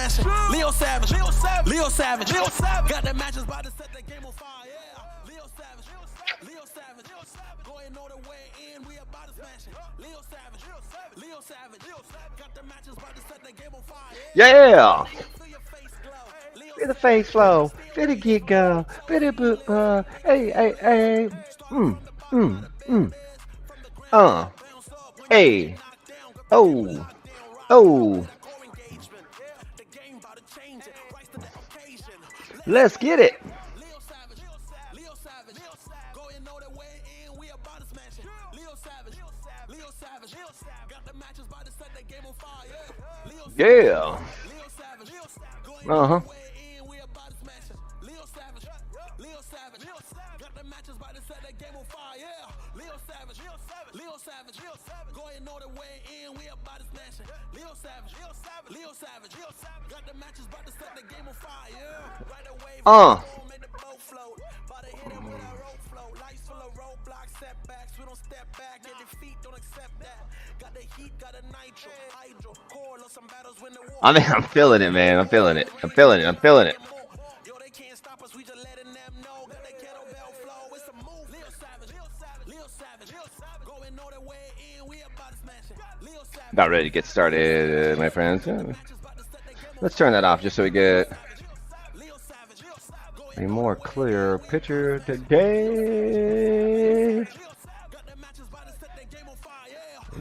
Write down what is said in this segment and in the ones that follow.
smashing. Leo Savage, Leo Savage, Leo Savage, Leo Savage. Got the matches by the set the game on fire. Yeah, Leo Savage, Leo Savage, Leo Savage. Go ahead, know the way in. We about to smash it. Leo Savage, Leo Savage, Leo Savage, Leo Savage. Got the matches by the set the game on fire. Yeah. Feel your face glow. Leo Feel the Savage, face flow. Feel the get go. Feel the boot. Hey, hey, hey. Mm, mm, mm. Uh. Hey. Oh. Oh. Let's get it. Leo Savage, Leo Savage, go and know the way in. We about to smash it. Leo Savage, Leo Savage, got the matches by the set the game on fire. Leo Savage, Yeah. Leo Savage, go and know Uh huh. the way in. We about to smash it. Leo Savage, Leo Savage, got the matches by the set the game on fire. Leo Savage, Leo Savage, go and know the way in. We about to smash it. Leo Savage, Leo Savage, got the matches by the set the game on fire. Right away. Uh. Make the boat float. About to hit it with our rope float. Life's full of roadblocks, setbacks. We don't step back. Your defeat, don't accept that. Got the heat, got a nitro. Hydro, core, lost some battles when the war. I'm feeling it, man. I'm feeling it. I'm feeling it. I'm feeling it. Yo, they can't stop us. We just letting them know. Got that kettlebell flow. It's a move. Leo Savage, Leo Savage, Leo Savage, Leo Savage. Go and know the way in. We about to smash it. Leo Savage. About ready to get started, my friends. Let's turn that off just so we get a more clear picture today.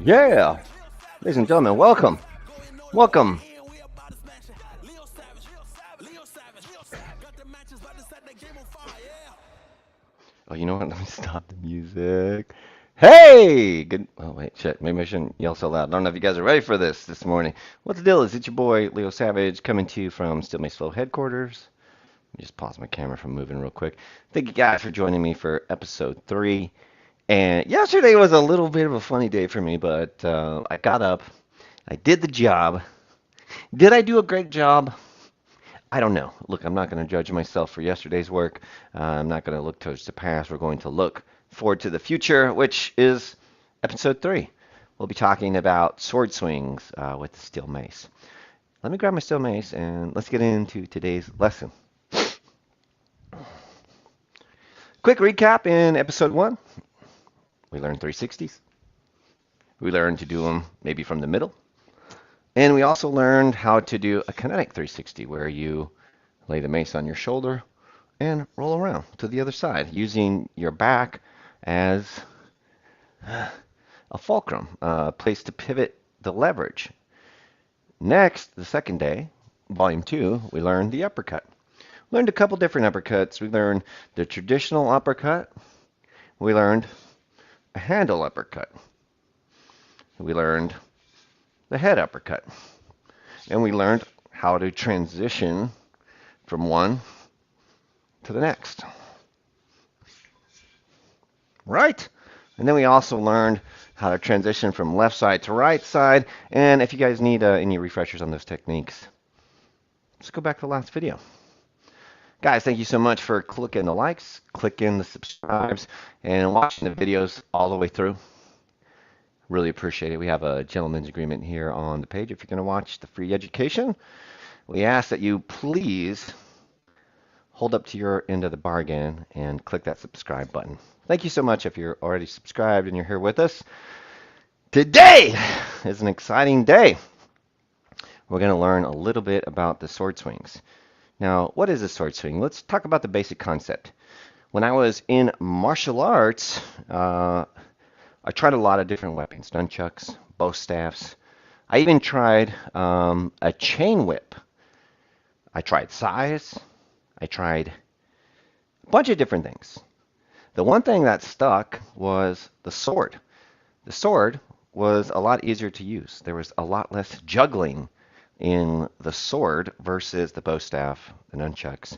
Yeah. Ladies and gentlemen, welcome. Welcome. Oh, you know what? Let me stop the music. Hey! Good. Oh, wait, shit. Maybe I shouldn't yell so loud. I don't know if you guys are ready for this morning. What's the deal? Is it your boy, Leo Savage, coming to you from Still Mace Flow headquarters? Let me just pause my camera from moving real quick. Thank you guys for joining me for episode 3. And yesterday was a little bit of a funny day for me, but I got up. I did the job. Did I do a great job? I don't know. Look, I'm not going to judge myself for yesterday's work. I'm not going to look towards the past. We're going to look forward to the future, which is episode 3. We'll be talking about sword swings with the steel mace. Let me grab my steel mace and let's get into today's lesson. Quick recap in episode 1. We learned 360s. We learned to do them maybe from the middle. And we also learned how to do a kinetic 360 where you lay the mace on your shoulder and roll around to the other side using your back as a fulcrum, a place to pivot the leverage. Next, the second day, volume 2, we learned the uppercut. We learned a couple different uppercuts. We learned the traditional uppercut. We learned a handle uppercut. We learned the head uppercut. And we learned how to transition from one to the next. Right? And then we also learned how to transition from left side to right side. And if you guys need any refreshers on those techniques, just go back to the last video. Guys, thank you so much for clicking the likes, clicking the subscribes, and watching the videos all the way through. Really appreciate it. We have a gentleman's agreement here on the page. If you're going to watch the free education, we ask that you please hold up to your end of the bargain and click that subscribe button. Thank you so much if you're already subscribed and you're here with us. Today is an exciting day. We're going to learn a little bit about the sword swings. Now, what is a sword swing? Let's talk about the basic concept. When I was in martial arts, I tried a lot of different weapons, nunchucks, bow staffs. I even tried a chain whip. I tried sais. I tried a bunch of different things. The one thing that stuck was the sword. The sword was a lot easier to use. There was a lot less juggling in the sword versus the bow staff, the nunchucks.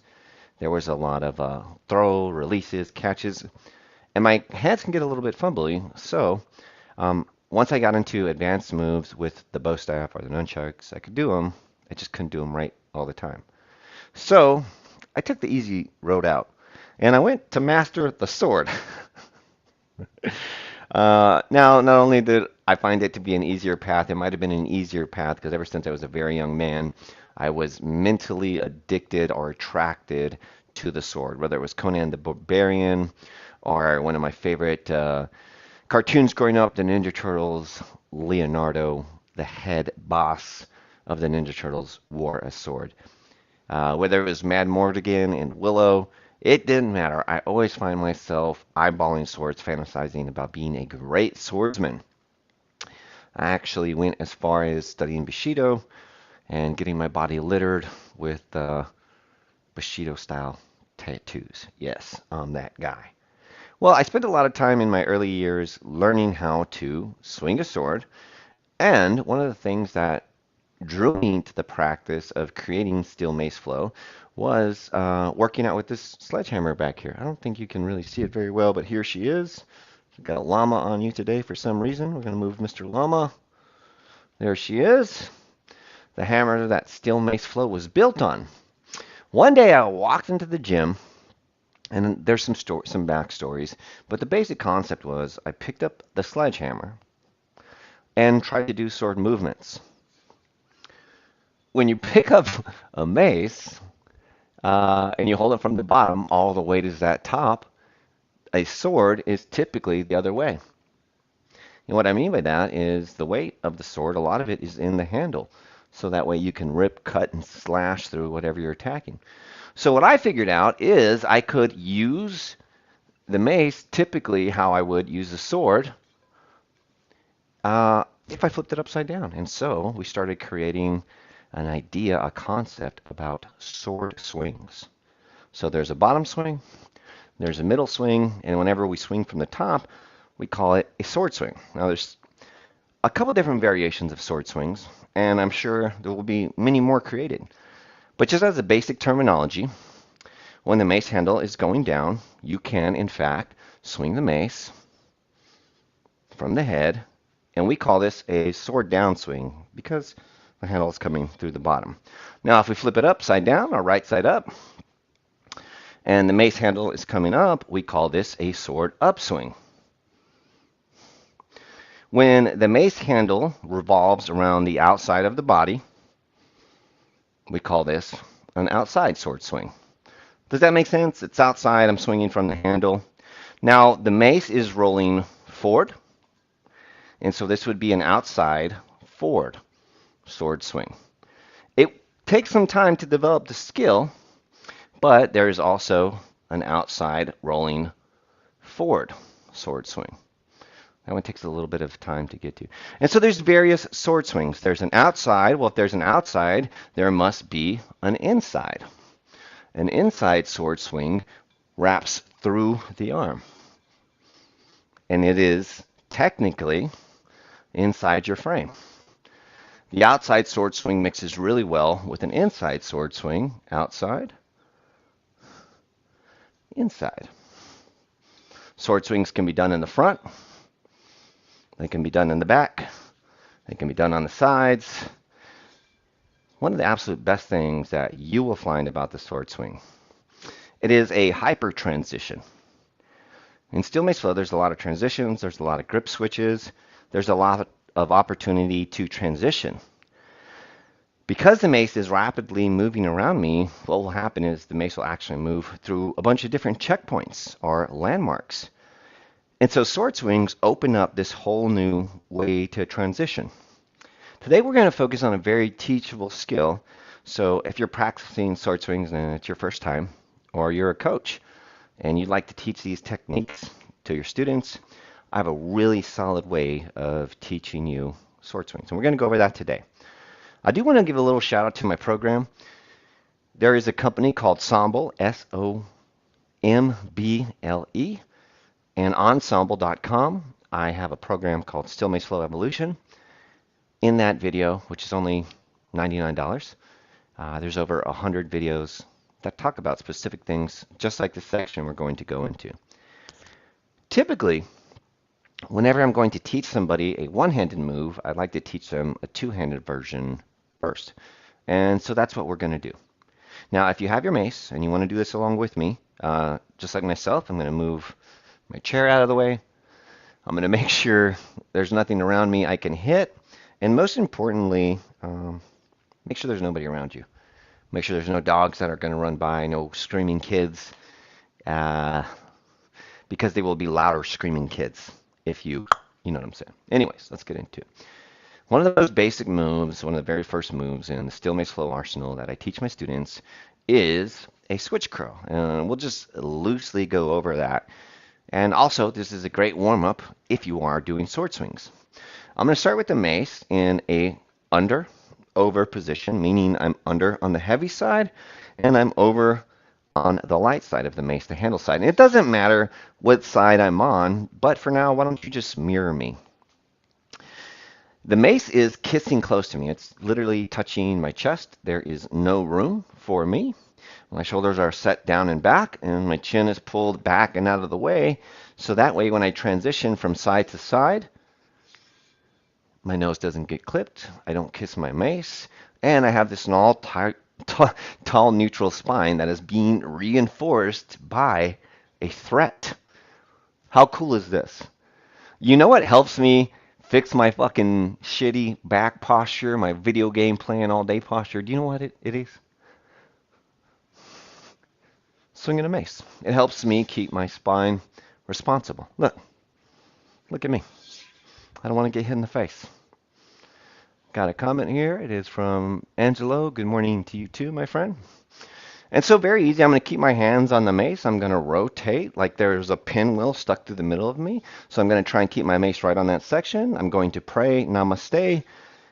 There was a lot of throw, releases, catches, and my hands can get a little bit fumbly. So once I got into advanced moves with the bow staff or the nunchucks, I could do them. I just couldn't do them right all the time. So I took the easy road out, and I went to master the sword. Now, not only did I find it to be an easier path, it might have been an easier path because ever since I was a very young man, I was mentally addicted or attracted to the sword, whether it was Conan the Barbarian or one of my favorite cartoons growing up, the Ninja Turtles. Leonardo, the head boss of the Ninja Turtles, wore a sword. Whether it was Mad Mortigan and Willow, it didn't matter. I always find myself eyeballing swords, fantasizing about being a great swordsman. I actually went as far as studying Bushido and getting my body littered with Bushido style tattoos. Yes, I'm that guy. Well, I spent a lot of time in my early years learning how to swing a sword, and one of the things that drew me to the practice of creating steel mace flow was working out with this sledgehammer back here. I don't think you can really see it very well, but here she is. We've got a llama on you today for some reason. We're going to move Mr. Llama. There she is. The hammer that steel mace flow was built on. One day I walked into the gym, and there's some backstories, but the basic concept was I picked up the sledgehammer and tried to do sword movements. When you pick up a mace and you hold it from the bottom, all the weight is at top. A sword is typically the other way. And what I mean by that is the weight of the sword, a lot of it is in the handle. So that way you can rip, cut, and slash through whatever you're attacking. So what I figured out is I could use the mace typically how I would use a sword if I flipped it upside down. And so we started creating an idea, a concept about sword swings. So there's a bottom swing, there's a middle swing, and whenever we swing from the top, we call it a sword swing. Now there's a couple different variations of sword swings, and I'm sure there will be many more created. But just as a basic terminology, when the mace handle is going down, you can, in fact, swing the mace from the head, and we call this a sword down swing because the handle is coming through the bottom. Now, if we flip it upside down or right side up, and the mace handle is coming up, we call this a sword upswing. When the mace handle revolves around the outside of the body, we call this an outside sword swing. Does that make sense? It's outside, I'm swinging from the handle. Now, the mace is rolling forward, and so this would be an outside forward sword swing. It takes some time to develop the skill, but there is also an outside rolling forward sword swing. That one takes a little bit of time to get to. And so there's various sword swings. There's an outside. Well, if there's an outside, there must be an inside. An inside sword swing wraps through the arm. And it is technically inside your frame. The outside sword swing mixes really well with an inside sword swing. Outside, inside. Sword swings can be done in the front. They can be done in the back. They can be done on the sides. One of the absolute best things that you will find about the sword swing, it is a hyper transition. In steel mace flow, there's a lot of transitions. There's a lot of grip switches. There's a lot of opportunity to transition. Because the mace is rapidly moving around me, what will happen is the mace will actually move through a bunch of different checkpoints or landmarks. And so sword swings open up this whole new way to transition. Today we're going to focus on a very teachable skill. So if you're practicing sword swings and it's your first time, or you're a coach and you'd like to teach these techniques to your students, I have a really solid way of teaching you sword swings. And we're going to go over that today. I do want to give a little shout out to my program. There is a company called Somble, S-O-M-B-L-E. And Ensemble.com, I have a program called Steel Mace Flow Evolution. In that video, which is only $99, there's over 100 videos that talk about specific things, just like the section we're going to go into. Typically, whenever I'm going to teach somebody a one-handed move, I'd like to teach them a two-handed version first. And so that's what we're going to do. Now, if you have your mace and you want to do this along with me, just like myself, I'm going to move my chair out of the way. I'm going to make sure there's nothing around me I can hit. And most importantly, Make sure there's nobody around you. Make sure there's no dogs that are going to run by, no screaming kids, uh, because they will be louder screaming kids if you know what I'm saying. Anyways, let's get into it. One of the most basic moves, one of the very first moves in the Steel Mace Flow arsenal that I teach my students is a switch curl. And we'll just loosely go over that. And also, this is a great warm-up if you are doing sword swings. I'm going to start with the mace in a under over position, meaning I'm under on the heavy side and I'm over on the light side of the mace, the handle side. And it doesn't matter what side I'm on, but for now, why don't you just mirror me? The mace is kissing close to me. It's literally touching my chest. There is no room for me. My shoulders are set down and back, and my chin is pulled back and out of the way. So that way, when I transition from side to side, my nose doesn't get clipped. I don't kiss my mace. And I have this tall neutral spine that is being reinforced by a threat. How cool is this? You know what helps me fix my fucking shitty back posture, my video game playing all day posture? Do you know what it is? Swinging a mace. It helps me keep my spine responsible. Look at me. I don't want to get hit in the face. Got a comment here. It is from Angelo. Good morning to you too, my friend. And so very easy. I'm going to keep my hands on the mace. I'm going to rotate like there's a pinwheel stuck through the middle of me. So I'm going to try and keep my mace right on that section. I'm going to pray namaste.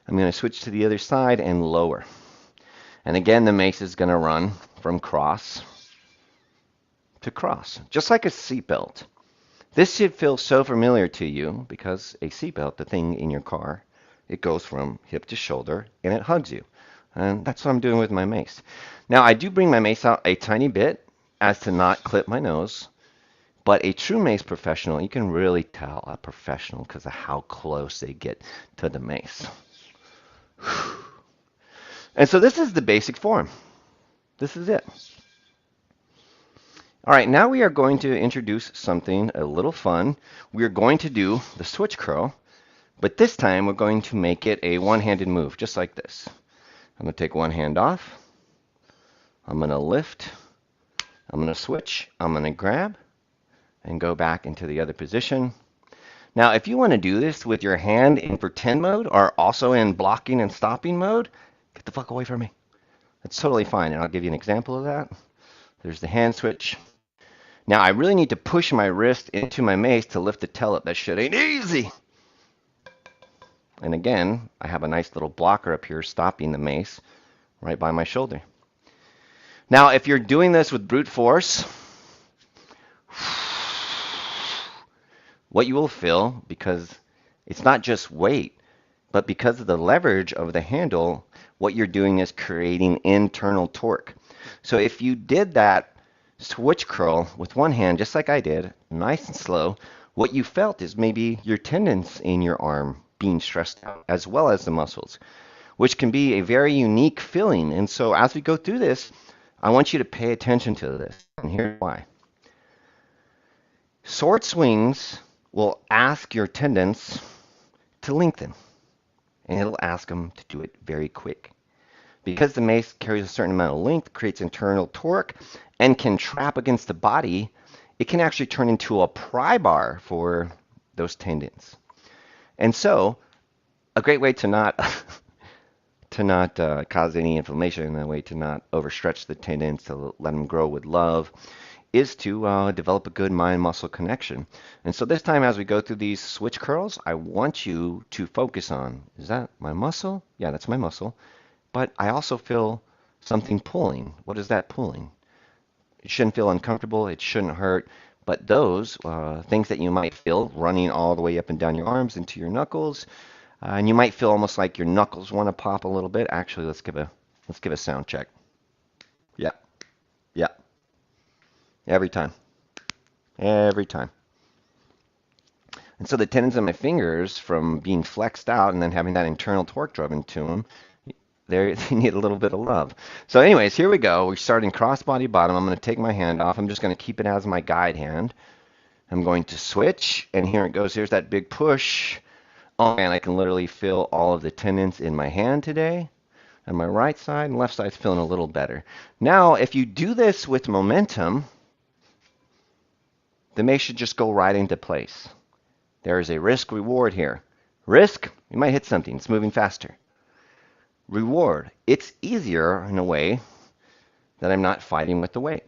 I'm going to switch to the other side and lower. And again, the mace is going to run from cross to cross, just like a seatbelt. This should feel so familiar to you because a seatbelt, the thing in your car, it goes from hip to shoulder and it hugs you. And that's what I'm doing with my mace. Now, I do bring my mace out a tiny bit as to not clip my nose, but a true mace professional, you can really tell a professional because of how close they get to the mace. And so this is the basic form. This is it. All right, now we are going to introduce something a little fun. We are going to do the switch curl, but this time we're going to make it a one-handed move, just like this. I'm going to take one hand off. I'm going to lift. I'm going to switch. I'm going to grab and go back into the other position. Now, if you want to do this with your hand in pretend mode or also in blocking and stopping mode, get the fuck away from me. That's totally fine, and I'll give you an example of that. There's the hand switch. Now, I really need to push my wrist into my mace to lift the tail up. That shit ain't easy. And again, I have a nice little blocker up here stopping the mace right by my shoulder. Now, if you're doing this with brute force, what you will feel, because it's not just weight, but because of the leverage of the handle, what you're doing is creating internal torque. So if you did that switch curl with one hand, just like I did, nice and slow, what you felt is maybe your tendons in your arm being stressed out, as well as the muscles, which can be a very unique feeling. And so as we go through this, I want you to pay attention to this, and here's why. Sword swings will ask your tendons to lengthen, and it'll ask them to do it very quick. Because the mace carries a certain amount of length, creates internal torque, and can trap against the body, it can actually turn into a pry bar for those tendons. And so, a great way to not cause any inflammation, and a way to not overstretch the tendons, to let them grow with love, is to develop a good mind-muscle connection. And so this time as we go through these switch curls, I want you to focus on, is that my muscle? Yeah, that's my muscle. But I also feel something pulling. What is that pulling? It shouldn't feel uncomfortable. It shouldn't hurt. But those things that you might feel running all the way up and down your arms into your knuckles, and you might feel almost like your knuckles want to pop a little bit. Actually, let's give a sound check. Yeah, yeah. Every time. And so the tendons in my fingers, from being flexed out and then having that internal torque driven to them, they need a little bit of love. So anyways, here we go. We're starting crossbody bottom. I'm going to take my hand off. I'm just going to keep it as my guide hand. I'm going to switch, and here it goes. Here's that big push. Oh man, I can literally feel all of the tendons in my hand today. And my right side and left side's feeling a little better. Now, if you do this with momentum, the mace should just go right into place. There is a risk reward here. Risk, you might hit something. It's moving faster. Reward, it's easier in a way that I'm not fighting with the weight.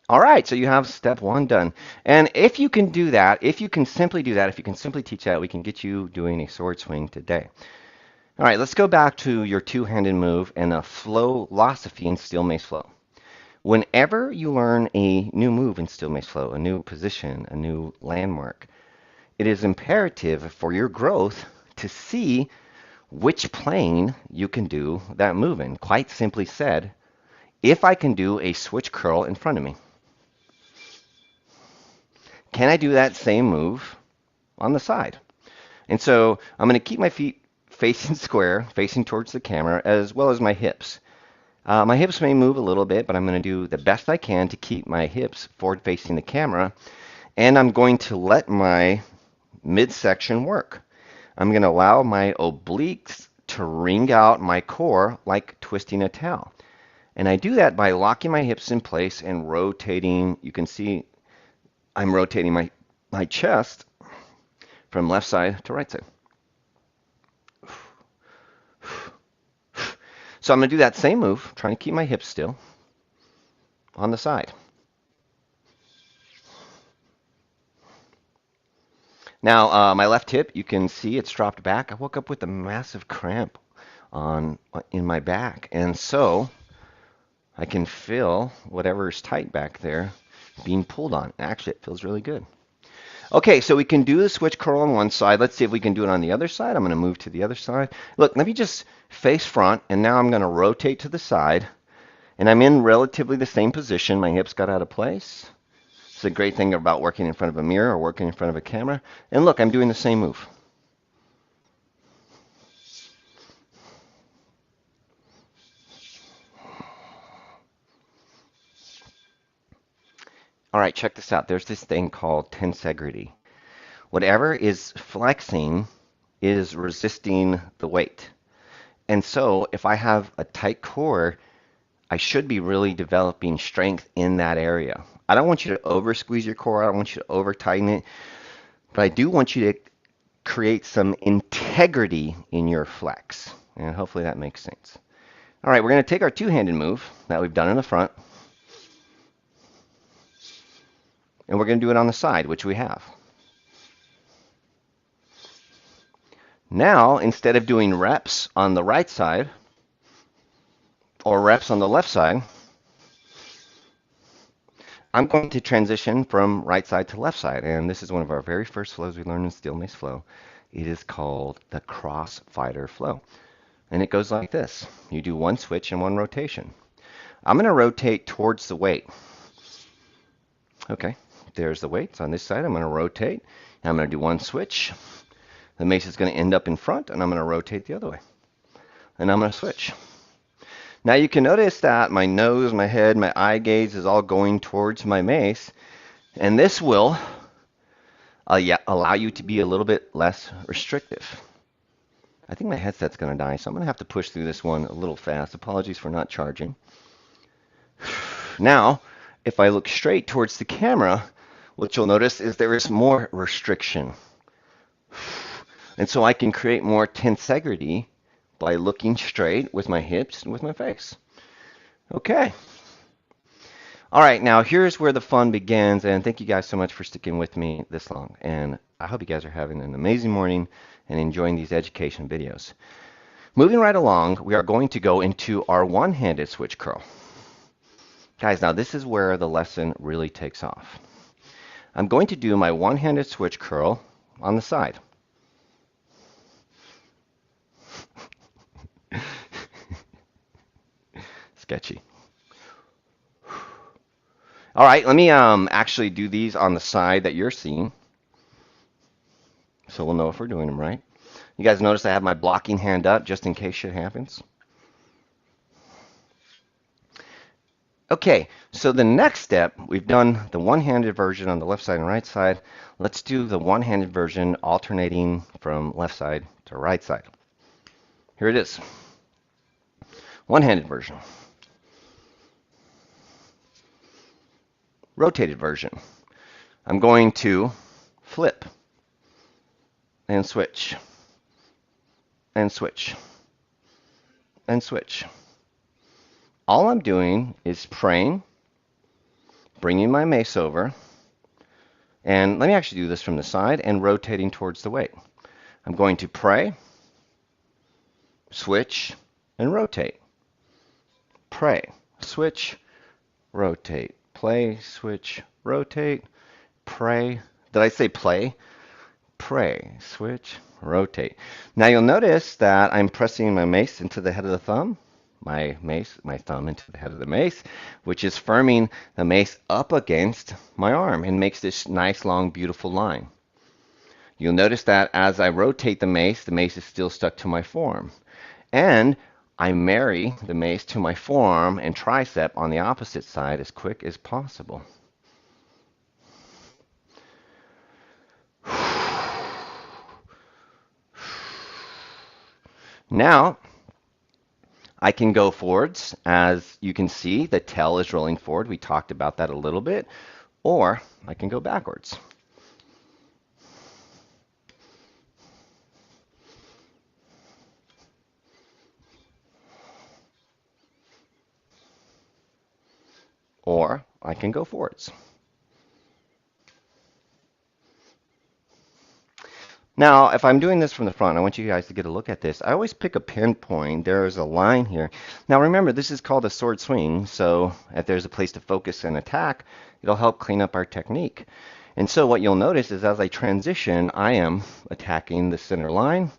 All right, so you have step one done. And if you can do that, if you can simply do that, if you can simply teach that, we can get you doing a sword swing today. All right, let's go back to your two-handed move and a philosophy in Steel Mace Flow. Whenever you learn a new move in Steel Mace Flow, a new position, a new landmark, it is imperative for your growth to see which plane you can do that move in. Quite simply said, if I can do a switch curl in front of me, can I do that same move on the side? And so I'm going to keep my feet facing square, facing towards the camera, as well as my hips. My hips may move a little bit, but I'm going to do the best I can to keep my hips forward facing the camera. And I'm going to let my midsection work. I'm going to allow my obliques to wring out my core like twisting a towel. And I do that by locking my hips in place and rotating. You can see I'm rotating my chest from left side to right side. So I'm going to do that same move, trying to keep my hips still on the side. Now, my left hip, you can see it's dropped back. I woke up with a massive cramp in my back, and so I can feel whatever's tight back there being pulled on. Actually, it feels really good. Okay, so we can do the switch curl on one side. Let's see if we can do it on the other side. I'm going to move to the other side. Look, let me just face front, and now I'm going to rotate to the side, and I'm in relatively the same position. My hips got out of place. It's a great thing about working in front of a mirror or working in front of a camera. And look, I'm doing the same move. All right, check this out. There's this thing called tensegrity. Whatever is flexing is resisting the weight. And so if I have a tight core, I should be really developing strength in that area. I don't want you to over squeeze your core. I don't want you to over tighten it. But I do want you to create some integrity in your flex. And hopefully that makes sense. All right, we're going to take our two-handed move that we've done in the front. And we're going to do it on the side, which we have. Now, instead of doing reps on the right side or reps on the left side, I'm going to transition from right side to left side. And this is one of our very first flows we learned in Steel Mace Flow. It is called the cross-fighter flow. And it goes like this. You do one switch and one rotation. I'm going to rotate towards the weight. Okay, there's the weights on this side. I'm going to rotate. I'm going to do one switch. The mace is going to end up in front, and I'm going to rotate the other way. And I'm going to switch. Now you can notice that my nose, my head, my eye gaze is all going towards my mace. And this will allow you to be a little bit less restrictive. I think my headset's going to die, so I'm going to have to push through this one a little fast. Apologies for not charging. Now, if I look straight towards the camera, what you'll notice is there is more restriction. And so I can create more tensegrity by looking straight with my hips and with my face. Okay. All right, now here's where the fun begins, and thank you guys so much for sticking with me this long. And I hope you guys are having an amazing morning and enjoying these education videos. Moving right along, we are going to go into our one-handed switch curl. Guys, now this is where the lesson really takes off. I'm going to do my one-handed switch curl on the side. Sketchy. All right, let me actually do these on the side that you're seeing, so we'll know if we're doing them right. You guys notice I have my blocking hand up just in case shit happens. Okay, so the next step, we've done the one-handed version on the left side and right side. Let's do the one-handed version alternating from left side to right side. Here it is. One-handed version. Rotated version. I'm going to flip and switch and switch and switch. All I'm doing is praying, bringing my mace over, and let me actually do this from the side and rotating towards the weight. I'm going to pray, switch, and rotate. Pray, switch, rotate. Play, switch, rotate. Pray. Did I say play? Pray, switch, rotate. Now you'll notice that I'm pressing my mace into the head of the thumb, my thumb into the head of the mace, which is firming the mace up against my arm and makes this nice, long, beautiful line. You'll notice that as I rotate the mace is still stuck to my forearm. And I marry the mace to my forearm and tricep on the opposite side as quick as possible. Now, I can go forwards. As you can see, the tail is rolling forward. We talked about that a little bit. Or I can go backwards. Or I can go forwards. Now, if I'm doing this from the front, I want you guys to get a look at this. I always pick a pinpoint. There's a line here. Now, remember, this is called a sword swing, so if there's a place to focus and attack, it'll help clean up our technique. And so what you'll notice is as I transition, I am attacking the center line.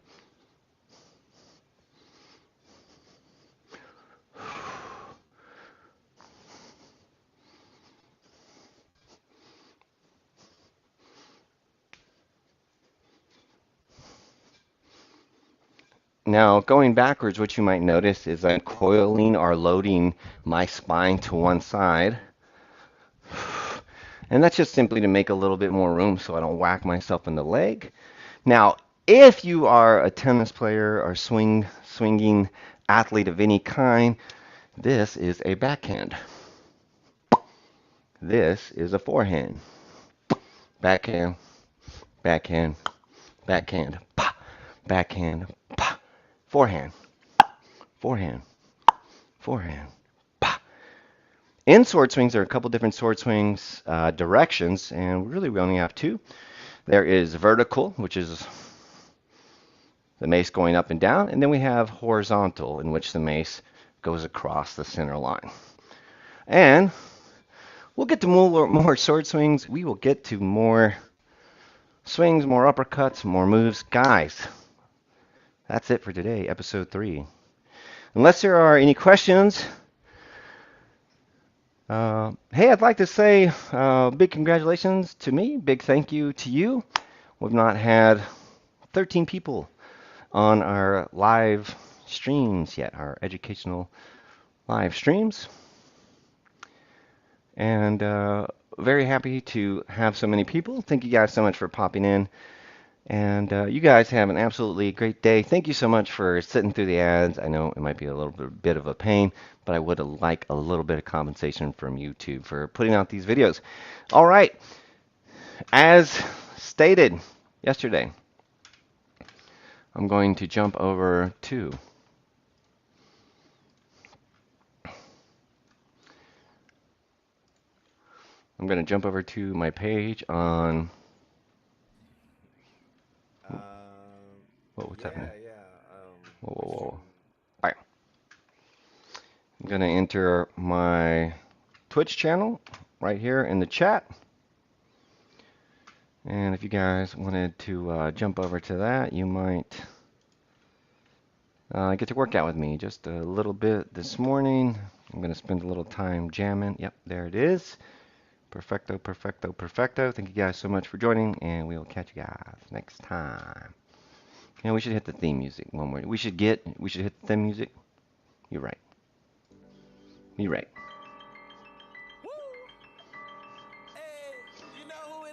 Now, going backwards, what you might notice is I'm coiling or loading my spine to one side. And that's just simply to make a little bit more room so I don't whack myself in the leg. Now, if you are a tennis player or swinging athlete of any kind, this is a backhand. This is a forehand. Backhand, backhand, backhand, pa, backhand, pa, forehand, forehand, forehand, pa. In sword swings, there are a couple different sword swings directions, and really we only have two. There is vertical, which is the mace going up and down, and then we have horizontal, in which the mace goes across the center line. And we'll get to more sword swings. We will get to more swings, more uppercuts, more moves. Guys, that's it for today, episode 3. Unless there are any questions, hey, I'd like to say big congratulations to me, big thank you to you. We've not had 13 people on our live streams yet, our educational live streams. And very happy to have so many people. Thank you guys so much for popping in. And you guys have an absolutely great day. Thank you so much for sitting through the ads. I know it might be a little bit of a pain, but I would like a little bit of compensation from YouTube for putting out these videos. All right. As stated yesterday, I'm going to jump over to my page on. What's happening? Whoa, whoa, whoa. All right. I'm going to enter my Twitch channel right here in the chat. And if you guys wanted to jump over to that, you might get to work out with me just a little bit this morning. I'm going to spend a little time jamming. Yep, there it is. Perfecto, perfecto, perfecto. Thank you guys so much for joining, and we will catch you guys next time. And we should hit the theme music one more. We should hit the theme music. You're right. You're right.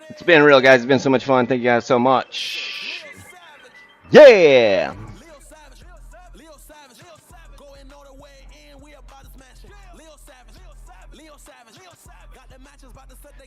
It's been real, guys. It's been so much fun. Thank you guys so much. Leo Savage. Yeah. Leo Savage. Leo Savage. Going all the way in. We about to smash it. Leo Savage. Leo Savage. Got the matches about to set the